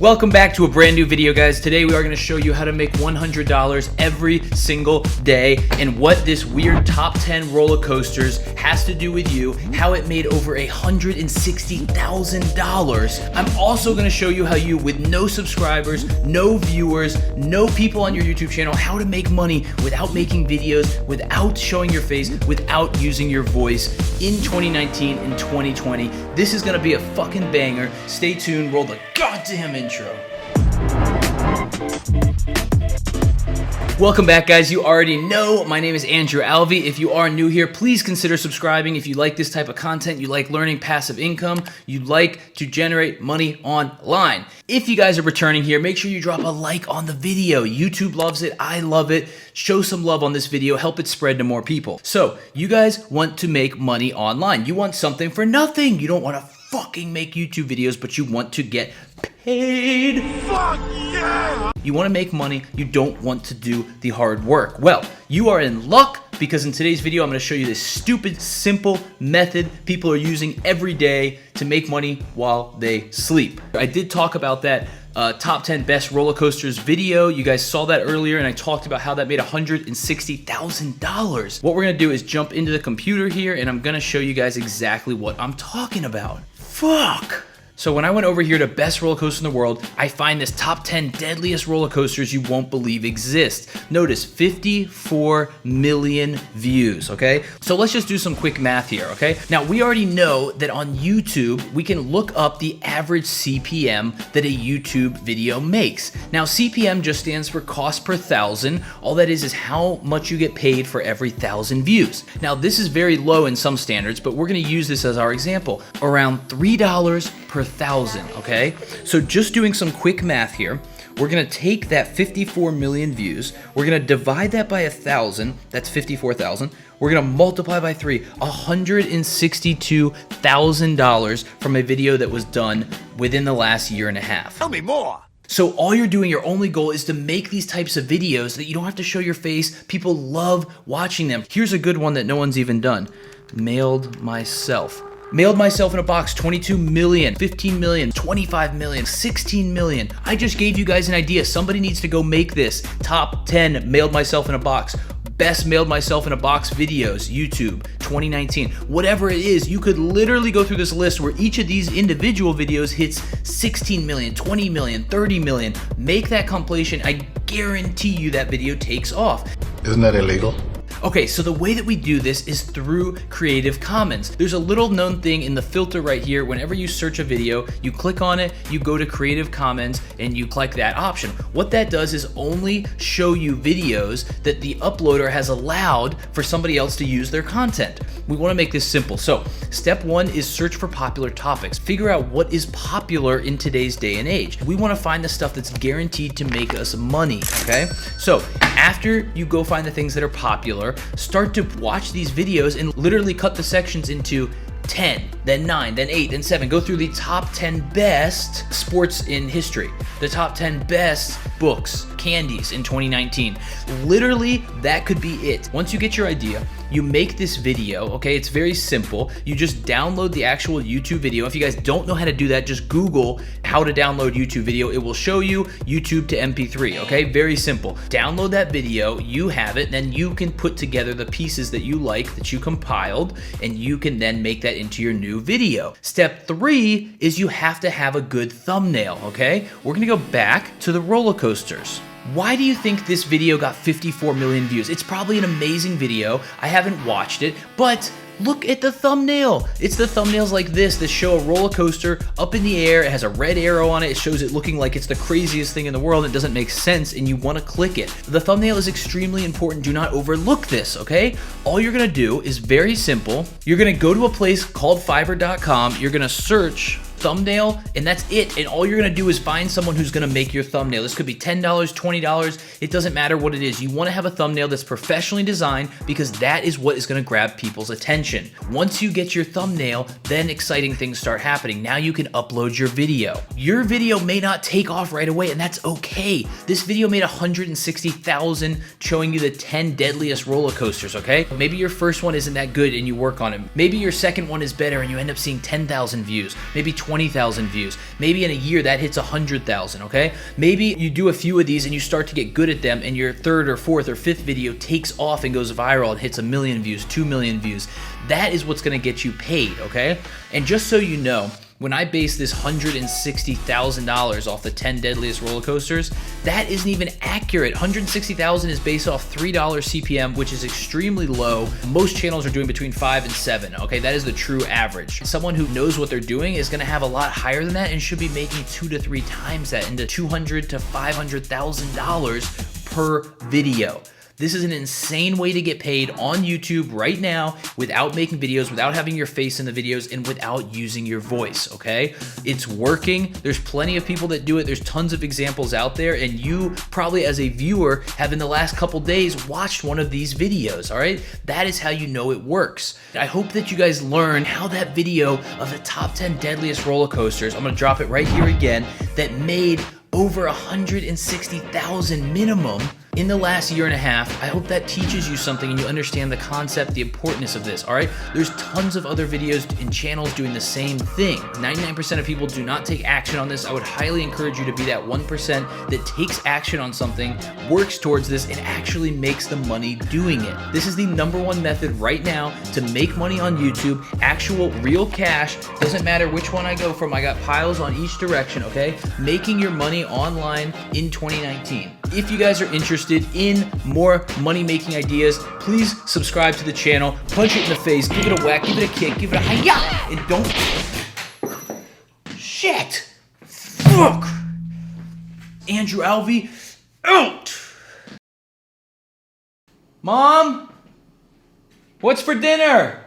Welcome back to a brand new video, guys. Today we are going to show you how to make $100 every single day and what this weird top 10 roller coasters has to do with you, how it made over $160,000. I'm also going to show you how you, with no subscribers, no viewers, no people on your YouTube channel, how to make money without making videos, without showing your face, without using your voice in 2019 and 2020. This is going to be a fucking banger. Stay tuned. Roll the goddamn intro. Welcome back, guys. You already know my name is Andrew Alvey. If you are new here, please consider subscribing. If you like this type of content, you like learning passive income, you like to generate money online. If you guys are returning here, make sure you drop a like on the video. YouTube loves it. I love it. Show some love on this video. Help it spread to more people. So you guys want to make money online. You want something for nothing. You don't want to fucking make YouTube videos, but you want to get paid. Fuck yeah! You want to make money, you don't want to do the hard work. Well, you are in luck, because in today's video I'm going to show you this stupid, simple method people are using every day to make money while they sleep. I did talk about that top 10 best roller coasters video. You guys saw that earlier, and I talked about how that made $160,000. What we're going to do is jump into the computer here, and I'm going to show you guys exactly what I'm talking about. Fuck! So when I went over here to best roller coaster in the world, I find this top 10 deadliest roller coasters you won't believe exist. Notice 54 million views, okay? So let's just do some quick math here, okay? Now we already know that on YouTube, we can look up the average CPM that a YouTube video makes. Now CPM just stands for cost per thousand. All that is how much you get paid for every 1,000 views. Now this is very low in some standards, but we're gonna use this as our example. Around $3 per thousand, okay? So just doing some quick math here, we're gonna take that 54 million views, we're gonna divide that by 1,000, that's 54,000, we're gonna multiply by 3, $162,000 from a video that was done within the last year and a half. Tell me more! So all you're doing, your only goal is to make these types of videos that you don't have to show your face. People love watching them. Here's a good one that no one's even done. Mailed myself in a box, 22 million, 15 million, 25 million, 16 million. I just gave you guys an idea. Somebody needs to go make this. Top 10 mailed myself in a box. Best mailed myself in a box videos, YouTube, 2019. Whatever it is, you could literally go through this list where each of these individual videos hits 16 million, 20 million, 30 million. Make that compilation. I guarantee you that video takes off. Isn't that illegal? Okay, so the way that we do this is through Creative Commons. There's a little known thing in the filter right here. Whenever you search a video, you click on it, you go to Creative Commons, and you click that option. What that does is only show you videos that the uploader has allowed for somebody else to use their content. We want to make this simple. So step one is search for popular topics. Figure out what is popular in today's day and age. We want to find the stuff that's guaranteed to make us money, okay? So after you go find the things that are popular, start to watch these videos and literally cut the sections into 10, then 9, then 8, then 7. Go through the top 10 best sports in history, the top 10 best books, candies in 2019. Literally, that could be it. Once you get your idea, you make this video, okay? It's very simple. You just download the actual YouTube video. If you guys don't know how to do that, just Google how to download YouTube video. It will show you YouTube to MP3, okay? Very simple. Download that video, you have it, then you can put together the pieces that you like, that you compiled, and you can then make that into your new video. Step 3 is you have to have a good thumbnail, okay? We're gonna go back to the roller coasters. Why do you think this video got 54 million views? It's probably an amazing video. I haven't watched it, but look at the thumbnail. It's the thumbnails like this that show a roller coaster up in the air. It has a red arrow on it. It shows it looking like it's the craziest thing in the world. It doesn't make sense, and you want to click it. The thumbnail is extremely important. Do not overlook this, okay? All you're going to do is very simple. You're going to go to a place called Fiverr.com. You're going to search thumbnail, and that's it. And all you're gonna do is find someone who's gonna make your thumbnail. This could be $10, $20, it doesn't matter what it is. You wanna have a thumbnail that's professionally designed, because that is what is gonna grab people's attention. Once you get your thumbnail, then exciting things start happening. Now you can upload your video. Your video may not take off right away, and that's okay. This video made 160,000 showing you the 10 deadliest roller coasters, okay? Maybe your first one isn't that good and you work on it. Maybe your second one is better and you end up seeing 10,000 views. Maybe 20,000 views. Maybe in a year that hits 100,000, okay? Maybe you do a few of these and you start to get good at them, and your third or fourth or fifth video takes off and goes viral and hits 1 million views, 2 million views. That is what's gonna get you paid, okay? And just so you know, when I base this $160,000 off the 10 deadliest roller coasters, that isn't even accurate. $160,000 is based off $3 CPM, which is extremely low. Most channels are doing between 5 and 7, okay? That is the true average. Someone who knows what they're doing is gonna have a lot higher than that and should be making 2 to 3 times that, into $200,000 to $500,000 per video. This is an insane way to get paid on YouTube right now without making videos, without having your face in the videos, and without using your voice, okay? It's working. There's plenty of people that do it. There's tons of examples out there, and you probably as a viewer have in the last couple days watched one of these videos, all right? That is how you know it works. I hope that you guys learn how that video of the top 10 deadliest roller coasters, I'm gonna drop it right here again, that made over 160,000 minimum in the last year and a half. I hope that teaches you something and you understand the concept, the importance of this, all right? There's tons of other videos and channels doing the same thing. 99% of people do not take action on this. I would highly encourage you to be that 1% that takes action on something, works towards this, and actually makes the money doing it. This is the #1 method right now to make money on YouTube, actual real cash. Doesn't matter which one I go from, I got piles on each direction, okay? Making your money online in 2019. If you guys are interested in more money-making ideas, please subscribe to the channel, punch it in the face, give it a whack, give it a kick, give it a hi-ya, and don't... Shit! Fuck! Andrew Alvey, out! Mom? What's for dinner?